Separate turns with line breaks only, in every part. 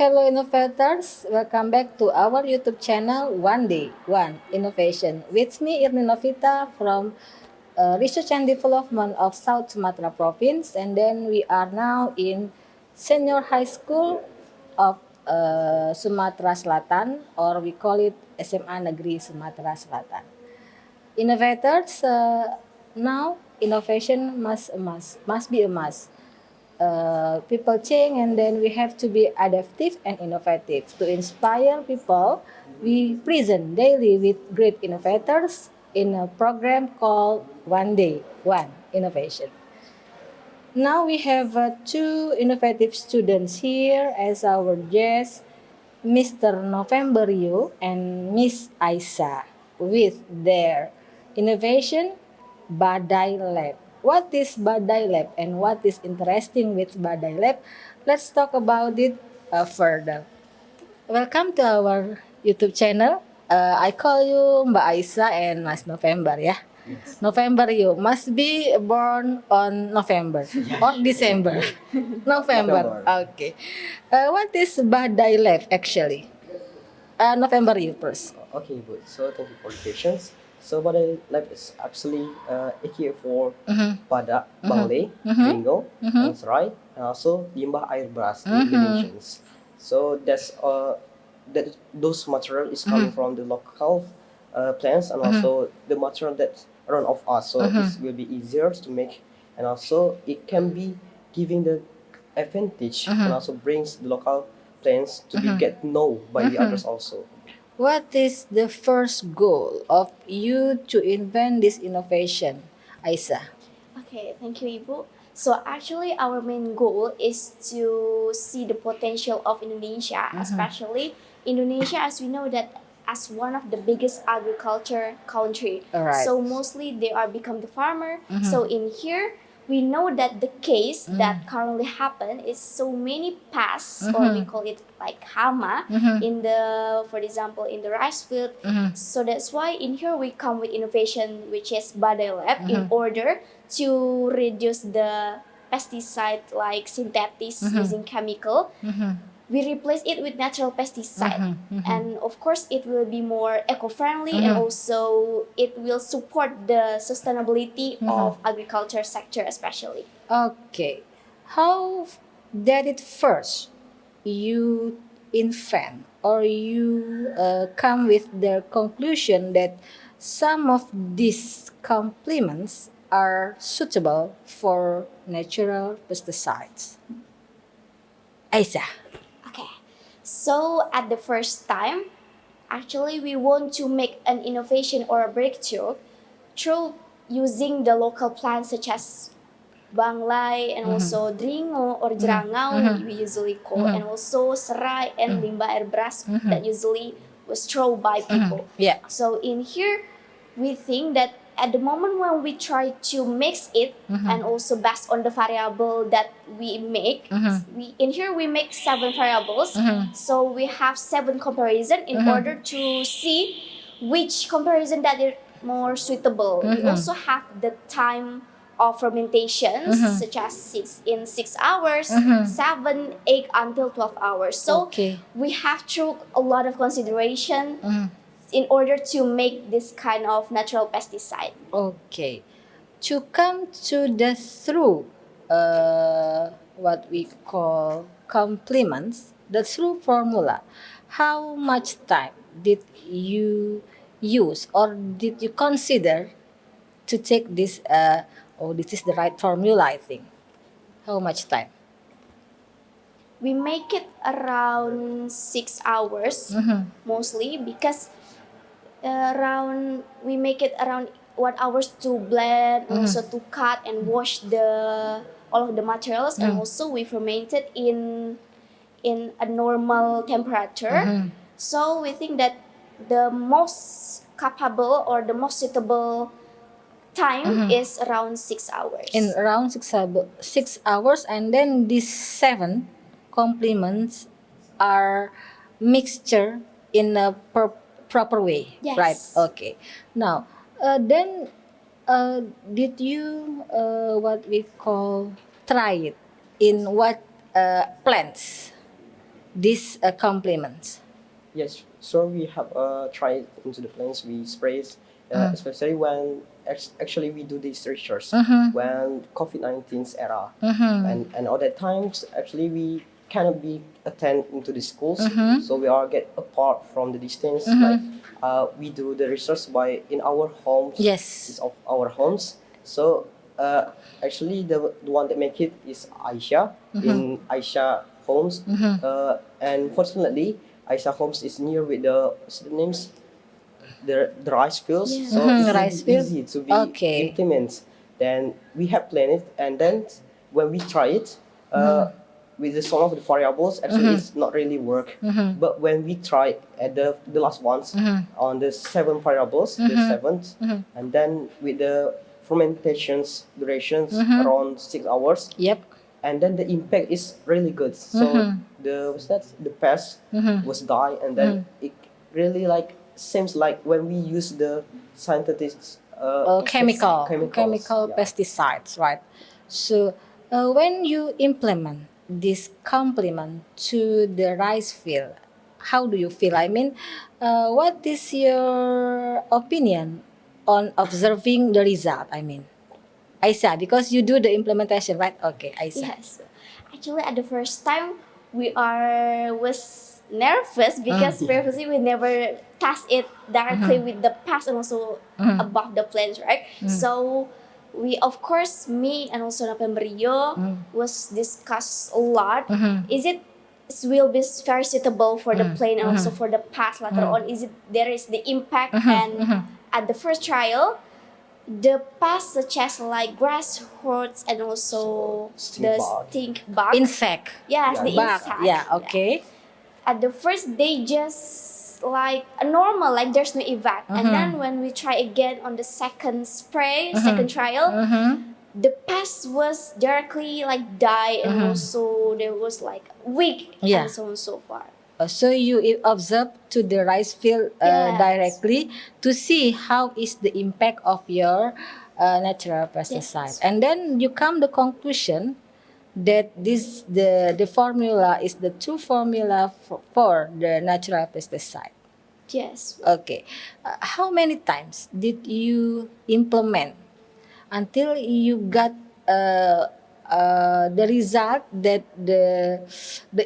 Hello, innovators. Welcome back to our YouTube channel, One Day, One Innovation. With me, Irni Novita from Research and Development of South Sumatra Province. And then we are now in Senior High School of Sumatra Selatan, or we call it SMA Negeri Sumatra Selatan. Innovators, now innovation must be a must. People change, and then we have to be adaptive and innovative. To inspire people, we present daily with great innovators in a program called One Day, One Innovation. Now we have two innovative students here as our guests, Mr. Nopemberio and Miss Aisyah, with their innovation Badai Lab. What is Badai Lab and what is interesting with Badai Lab? Let's talk about it further. Welcome to our YouTube channel. I call you Mbak Aisyah and Mas November ya. November you must be born on November or December. November. Okay. What is Badai Lab actually? November you first.
Okay, good. So thank you for the questions. So Badai Lab is actually here for Pada, Bangle, Dringo, and Serai, and also Limbah Beras in Indonesians. So that those material is coming from the local plants and also the material that around of us. So this will be easier to make, and also it can be giving the advantage and also brings the local plants to be get know by the others also.
What is the first goal of you to invent this innovation, Aisyah?
Okay, thank you, Ibu. So actually, our main goal is to see the potential of Indonesia, especially Indonesia, as we know that as one of the biggest agriculture country.
All right.
So mostly they are become the farmer. So in here, we know that the case that currently happen is so many pests, or we call it like hama, in the, for example, in the rice field. So that's why in here we come with innovation, which is Badai Lab, in order to reduce the pesticide like synthetic using chemical. We replace it with natural pesticide, and of course it will be more eco-friendly, and also it will support the sustainability of agriculture sector especially.
Okay. How did it first you invent or you come with the conclusion that some of these complements are suitable for natural pesticides? Aisyah.
Okay, so at the first time, actually we want to make an innovation or a breakthrough through using the local plants such as Banglai and also Dringo or Jerangau, we usually call, and also Serai and Limbah Beras that usually was thrown by people.
Yeah.
So in here, we think that at the moment when we try to mix it, and also based on the variable that we make, we in here we make 7 variables. So we have 7 comparison in order to see which comparison that is more suitable. We also have the time of fermentation, such as 6 hours, 7, 8 until 12 hours. So
Okay.
we have through a lot of consideration in order to make this kind of natural pesticide.
Okay. To come to the through what we call complements, the through formula, how much time did you use or did you consider to take this? Oh, this is the right formula, I think. How much time?
We make it around 6 hours mostly, because around we make it around 1 hours to blend, and also to cut and wash the all of the materials, and also we ferment it in a normal temperature. So we think that the most capable or the most suitable time is around 6 hours.
In around 6 hours, and then these 7 complements are mixture in a proper way.
Yes.
Right? Okay. Now, then did you what we call try it in what plants these complements?
Yes, so we have tried into the plants. We spray, especially when actually we do this research when COVID-19's era, and other times actually we cannot be attend into the schools, so we are get apart from the distance. Like we do the research by in our homes.
Yes.
It's of our homes. So actually the one that make it is Aisyah in Aisyah homes, and fortunately Aisyah homes is near with the what's the names, the rice fields,
Yeah.
so it's
Rice
really
field.
easy to be
Okay.
implement. Then we have planned it, and then when we try it with the some of the variables, actually it's not really work. But when we try at the last ones on the 7 variables, the seventh, and then with the fermentations durations around 6 hours,
Yep.
and then the impact is really good. So the what's that? The pest was die, and then it really like seems like when we use the synthetic
Chemical
yeah.
pesticides, right? So when you implement this complement to the rice field, how do you feel? I mean, what is your opinion on observing the result? I mean, Aisyah, because you do the implementation, right? Okay, Aisyah.
Yes. Actually, at the first time, we was nervous because previously we never test it directly with the pest and also above the plants, right? So we, of course, me and also Nopemberio was discussed a lot. Is it will be very suitable for the plant and also for the pest later on? Is it there is the impact and at the first trial the pests such as like grasshoppers and also
Stink
the
bug.
stink bug.
Insect.
Yes,
Yeah,
the
Bug.
insect.
Yeah, okay.
At the first, they just like a normal, like there's no effect. And then when we try again on the second spray, second trial, the pest was directly like die and also there was like weak
Yeah.
and so on and so forth.
So you observe to the rice field
Yes.
directly to see how is the impact of your natural pesticide,
Yes.
and then you come the conclusion that this the formula is the true formula for the natural pesticide.
Yes.
Okay, how many times did you implement until you got the result that the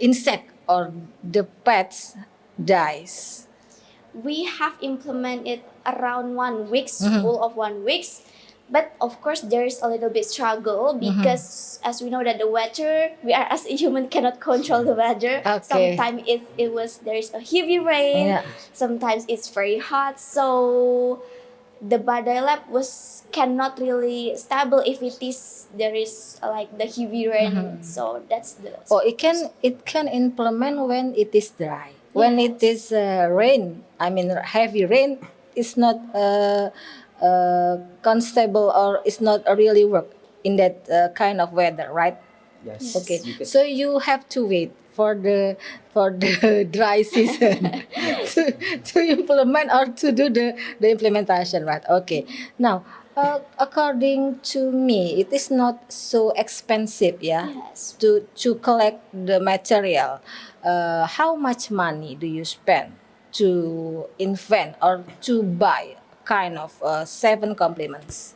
insect or the pets dies?
We have implemented around 1 week, full of 1 weeks. But of course, there's a little bit struggle because as we know that the weather, we are as a human cannot control the weather.
Okay.
Sometimes it was there's a heavy rain.
Yeah.
Sometimes it's very hot. So the Badai lab was cannot really stable if it is there is like the heavy rain. So that's the
Oh, it can implement when it is dry. When it is rain, I mean heavy rain, it's not constable or it's not really work in that kind of weather, right?
Yes.
Okay,
You can-
so you have to wait for the dry season to implement or to do the implementation, right? Okay. Now, according to me, it is not so expensive, yeah,
Yes.
to collect the material. How much money do you spend to invent or to buy kind of 7 complements?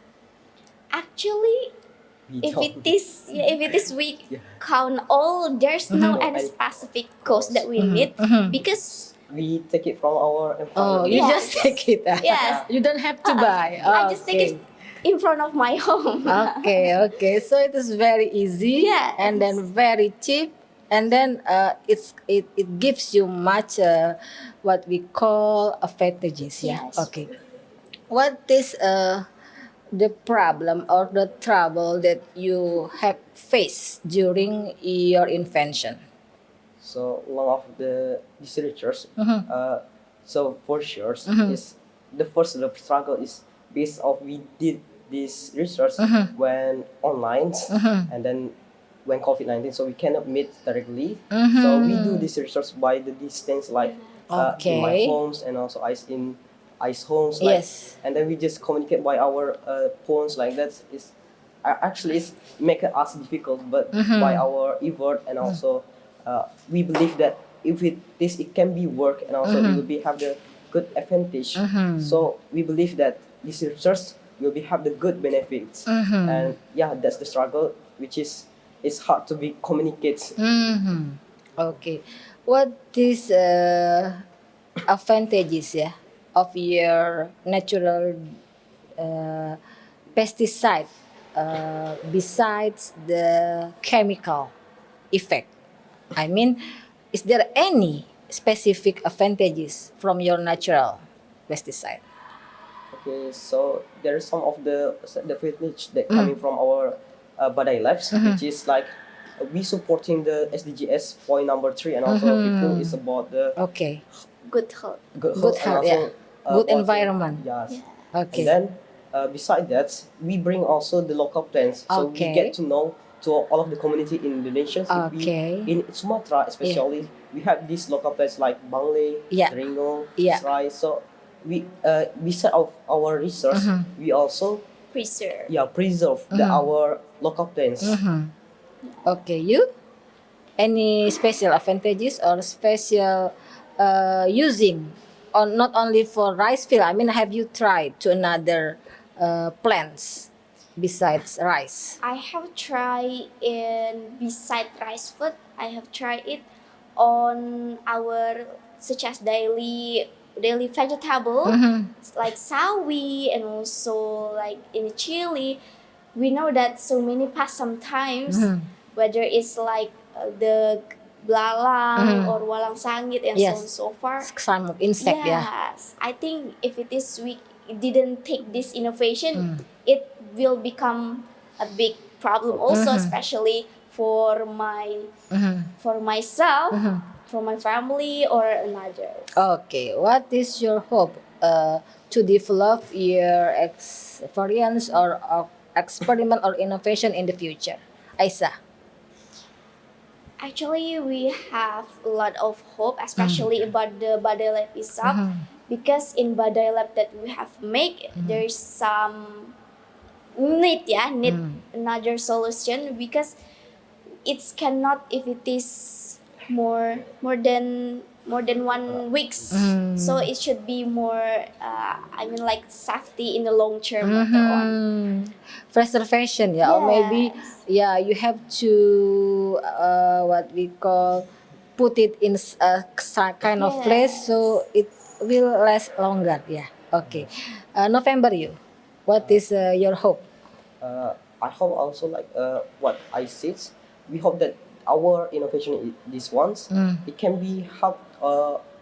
Actually,
we
if
don't-
it is we
Yeah.
count all, there's no
No,
any
I-
specific cost that we need because
we take it from our
Oh,
environment.
you
Yes.
just take it.
Yes.
You don't have to buy.
I just take
Okay.
it in front of my home.
Okay. So it is very easy
Yes.
and then very cheap, and then it gives you much what we call advantages. Yeah.
Yes.
Okay. What is the problem or the trouble that you have faced during your invention?
So one of the researchers, so for sure is the struggle is based of we did this research when online, and then when COVID-19, so we cannot meet directly. So we do this research by the distance, like in my
Okay.
homes and also ice homes, like,
Yes.
and then we just communicate by our phones like that. Is actually it's make us difficult, but by our effort and also we believe that if it can be work, and also it will be have the good advantage. So we believe that this research will be have the good benefits. And yeah, that's the struggle, which is it's hard to be communicated.
Okay. What is advantages of your natural pesticide besides the chemical effect? I mean, is there any specific advantages from your natural pesticide?
Okay, so there is some of the advantage that coming from our Badai Labs, which is like we supporting the SDGs point number 3, and also people is about the
Okay.
Good health.
good
Good
health, and
health,
also
Good
about the-
environment.
Yes.
Yeah.
Okay.
And then beside that, we bring also the local plants, so we
Okay.
get to know to all of the community in Indonesia.
Okay.
In Sumatra especially, we have these local plants like Bangle,
Yeah.
Dringo,
Yeah.
Serai. So we set of our research, we also
Preserve.
preserve our local plants.
Okay, you? Any special advantages or special using, or not only for rice field? I mean, have you tried to another plants besides rice?
I have tried beside rice food. I have tried it on our such as daily vegetable like sawi, and also like in chili. We know that so many past sometimes, whether it's like the belalang or walang sangit and so on
Yes.
so far.
Some of insect,
Yes, I think if it is we didn't take this innovation, it will become a big problem also, especially for myself, for my family or another.
Okay, what is your hope to develop your experience or experiment or innovation in the future? Aisyah.
Actually, we have a lot of hope, especially about the Badai Lab itself, because in Badai Lab that we have made, there is some need another solution, because it cannot if it is more than 1 weeks. So it should be more like safety in the long term later on.
Preservation, or maybe you have to what we call put it in a kind of place so it will last longer. Okay. Nopemberio, what is your hope?
I hope also like what I said. We hope that our innovation these ones it can be help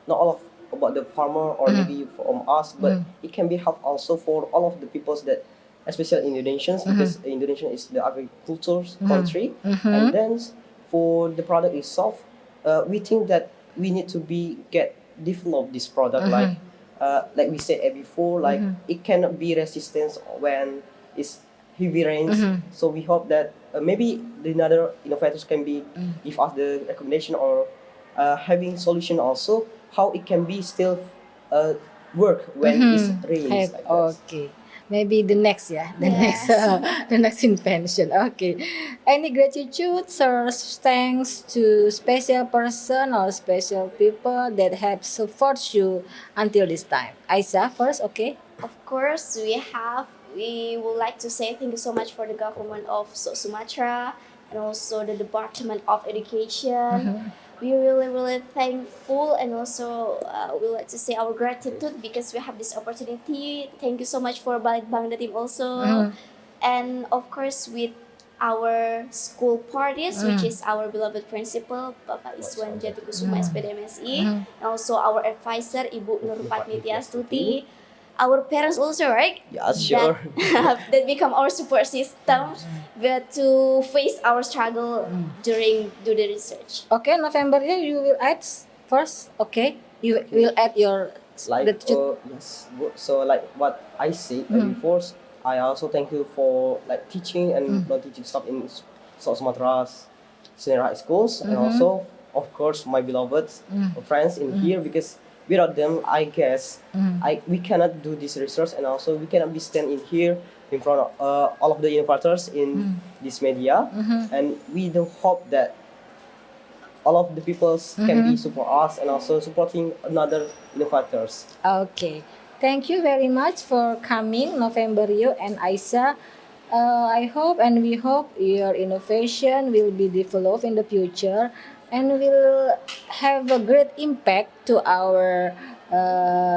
not all of about the farmer or maybe from us, but it can be help also for all of the peoples that especially Indonesians, because Indonesia is the agriculture country. And then for the product itself, we think that we need to be get develop this product like we said before, like it cannot be resistant when it's heavy rains. So we hope that maybe the another innovators can be give us the recognition or having solution also how it can be still work when it's rains like that.
Okay. Maybe the next,
Yes.
the next invention. Okay. Any gratitude or thanks to special person or special people that have supported you until this time? Aisyah first, okay?
Of course, we would like to say thank you so much for the government of Sumatra and also the Department of Education. We really thankful, and also we would like to say our gratitude because we have this opportunity. Thank you so much for Balik Bangda team also, and of course with our school parties, which is our beloved principal Bapak Iswan Jatikusuma SPDMSI, and also our advisor Ibu Nurpatni Tiastuti, our parents also, right?
Yeah, sure.
That become our support system, but to face our struggle during do the research.
Okay, November, you will add first, okay? You will add your
Like
gratitude.
yes, so like what I said before, I also thank you for like teaching and non-teaching stuff in South Sumatra's Serai schools, and also of course my beloved friends in here, because without them I guess we cannot do this research, and also we cannot be stand in here in front of all of the innovators in this media, and we do hope that all of the peoples can be support us and also supporting another innovators.
Okay. Thank you very much for coming, Nopemberio and Aisyah. I hope and we hope your innovation will be developed in the future and will have a great impact to our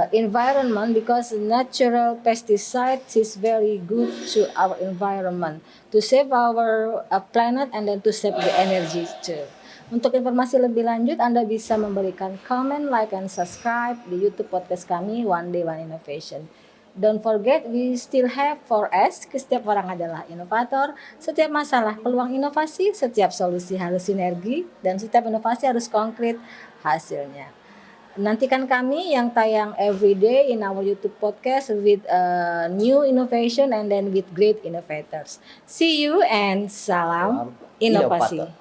environment, because natural pesticides is very good to our environment to save our planet and then to save the energy too. Untuk informasi lebih lanjut, Anda bisa memberikan comment, like, and subscribe di YouTube podcast kami, One Day One Innovation. Don't forget, we still have 4S, setiap orang adalah inovator, setiap masalah peluang inovasi, setiap solusi harus sinergi, dan setiap inovasi harus konkret hasilnya. Nantikan kami yang tayang everyday in our YouTube podcast with new innovation and then with great innovators. See you and salam inovasi.
Inovator.